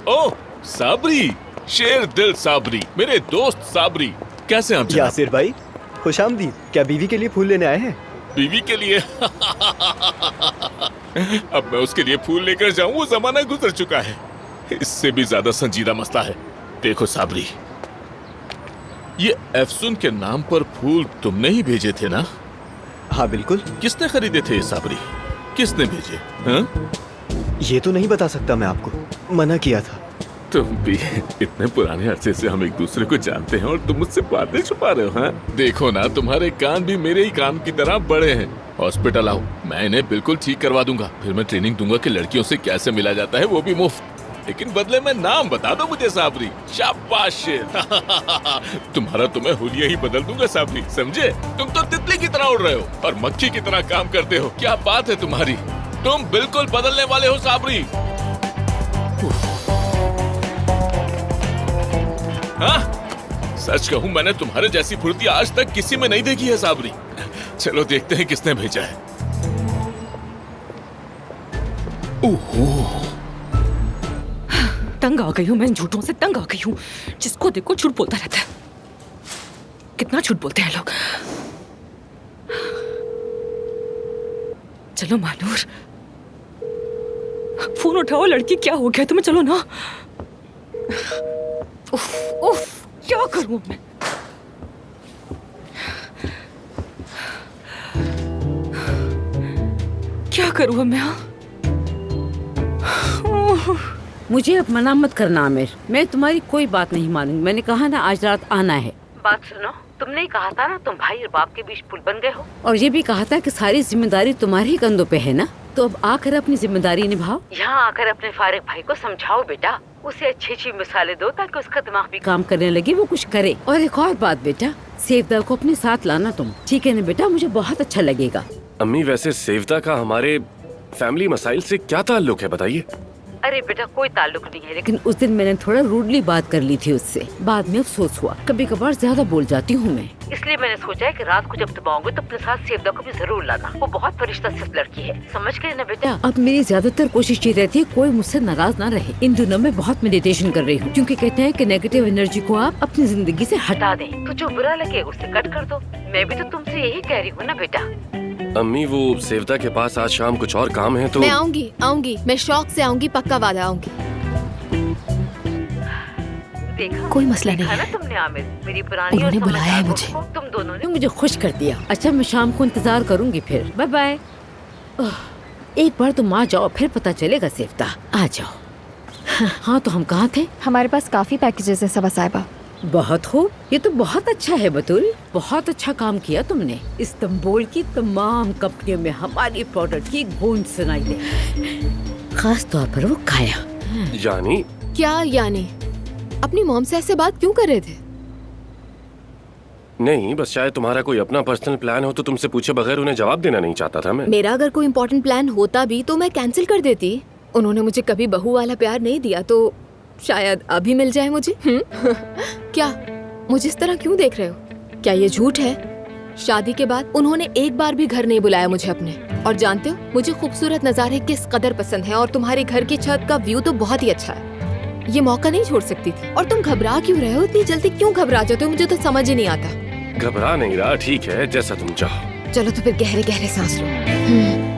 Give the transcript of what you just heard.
ओह साबरी, शेर दिल साबरी, मेरे दोस्त साबरी, कैसे आप जनाब? यासिर भाई, खुशामदीद। क्या बीवी के लिए फूल लेने आए हैं? बीवी के लिए? अब मैं उसके लिए फूल लेकर जाऊं, वो जमाना गुजर चुका है। इससे भी ज्यादा संजीदा मसला है। देखो साबरी, ये एफसुन के नाम पर फूल तुमने ही भेजे थे ना? हाँ बिल्कुल। किसने खरीदे थे ये साबरी? किसने भेजे? हाँ? ये तो नहीं बता सकता मैं आपको, मना किया था। तुम भी इतने पुराने अरसे से हम एक दूसरे को जानते हैं और तुम मुझसे बातें छुपा रहे हो? हाँ? देखो ना, तुम्हारे कान भी मेरे ही कान की तरह बड़े हैं। हॉस्पिटल आओ, मैं इन्हें बिल्कुल ठीक करवा दूंगा। फिर मैं ट्रेनिंग दूंगा कि लड़कियों से कैसे मिला जाता है, वो भी मुफ्त। लेकिन बदले में नाम बता दो मुझे साबरी। शाबाश शेर। तुम्हारा तो मैं हुलिया ही बदल दूंगा साबरी, समझे? तुम तो तितली की तरह उड़ रहे हो और मक्खी की तरह काम करते हो। क्या बात है तुम्हारी, तुम बिल्कुल बदलने वाले हो साबरी। हाँ, सच कहूं, मैंने तुम्हारे जैसी फुर्ती आज तक किसी में नहीं देखी है साबरी। चलो देखते हैं किसने भेजा है। ओहो, तंग आ गई हूँ मैं, इन झूठों से तंग आ गई हूँ। जिसको देखो झूठ बोलता रहता है। कितना झूठ बोलते हैं लोग। चलो मानूर, फोन उठाओ। लड़की, क्या हो गया तुम्हें? चलो ना। उफ, उफ, क्या करूं मैं? क्या करूं अब मैं? मुझे अब मना मत करना आमिर, मैं तुम्हारी कोई बात नहीं मानूंगी। मैंने कहा ना आज रात आना है। बात सुनो, तुमने ही कहा था ना तुम भाई और बाप के बीच पुल बन गए हो, और ये भी कहा था कि सारी जिम्मेदारी तुम्हारे ही कंधों पे है ना। तो अब आकर अपनी जिम्मेदारी निभाओ। यहाँ आकर अपने फारिग भाई को समझाओ बेटा, उसे अच्छी अच्छी मिसालें दो ताकि उसका दिमाग भी काम करने लगे, वो कुछ करे। और एक और बात बेटा, सेवदा को अपने साथ लाना तुम, ठीक है ना बेटा? मुझे बहुत अच्छा लगेगा। अम्मी, वैसे सेवदा का हमारे फैमिली मसाइल से क्या ताल्लुक है, बताइए? अरे बेटा, कोई ताल्लुक नहीं है, लेकिन उस दिन मैंने थोड़ा रूडली बात कर ली थी उससे। बाद में अफसोस हुआ, कभी कभार ज्यादा बोल जाती हूँ मैं, इसलिए मैंने सोचा है कि रात को जब तुम आओगे तो अपने साथ सेवदा को भी जरूर लाना। वो बहुत फरिश्ता सिर्फ लड़की है, समझ गए ना बेटा? अब मेरी ज्यादातर कोशिश ये रहती है कोई मुझसे नाराज ना रहे। इन दिनों मैं बहुत मेडिटेशन कर रही हूँ, क्योंकि कहते हैं कि नेगेटिव एनर्जी को आप अपनी जिंदगी से हटा दें, तो जो बुरा लगे उसे कट कर दो। मैं भी तो तुमसे यही कह रही हूँ ना बेटा। अम्मी, वो सेवदा के पास आज शाम कुछ और काम है तो मैं आऊंगी, मैं शौक से आऊंगी, पक्का वादा आऊंगी। देखा, कोई मसला नहीं देखा ना है। तुमने आमिर, मेरी पुरानी उन्होंने और बुलाया है समझदार मुझे। को तुम दोनों ने मुझे खुश कर दिया। अच्छा, मैं शाम को इंतजार करूंगी फिर। Bye bye. एक बार तुम आ जाओ, फिर पता चलेगा सेवदा। आ जाओ। हाँ, तो हम कहाँ थे? हमारे पास काफी पैकेजेस हैं सबा साहिबा। बहुत खूब, ये तो बहुत अच्छा है बतूल। बहुत अच्छा काम किया तुमने। इस्तांबुल की तमाम कंपनियों में हमारी प्रोडक्ट की गूंज सुनाई दे, खास तौर पर वो खाया। यानी? क्या यानी? अपनी मॉम से ऐसे बात क्यों कर रहे थे? नहीं, बस शायद तुम्हारा कोई अपना पर्सनल प्लान हो तो तुमसे पूछे बगैर उन्हें जवाब देना नहीं चाहता था मैं। मेरा अगर कोई इम्पोर्टेंट प्लान होता भी तो मैं कैंसिल कर देती। उन्होंने मुझे कभी बहू वाला प्यार नहीं दिया, तो शायद अभी मिल जाए मुझे। क्या मुझे इस तरह क्यों देख रहे हो? क्या ये झूठ है? शादी के बाद उन्होंने एक बार भी घर नहीं बुलाया मुझे अपने। और जानते हो मुझे खूबसूरत नज़ारे किस कदर पसंद है, और तुम्हारे घर की छत का व्यू तो बहुत ही अच्छा है। ये मौका नहीं छोड़ सकती थी। और तुम घबरा क्यों रहे हो? इतनी जल्दी क्यों घबरा जाते हो? मुझे तो समझ ही नहीं आता। घबरा नहीं रहा, ठीक है, जैसा तुम चाहो। चलो तो फिर गहरे गहरे सांस लो।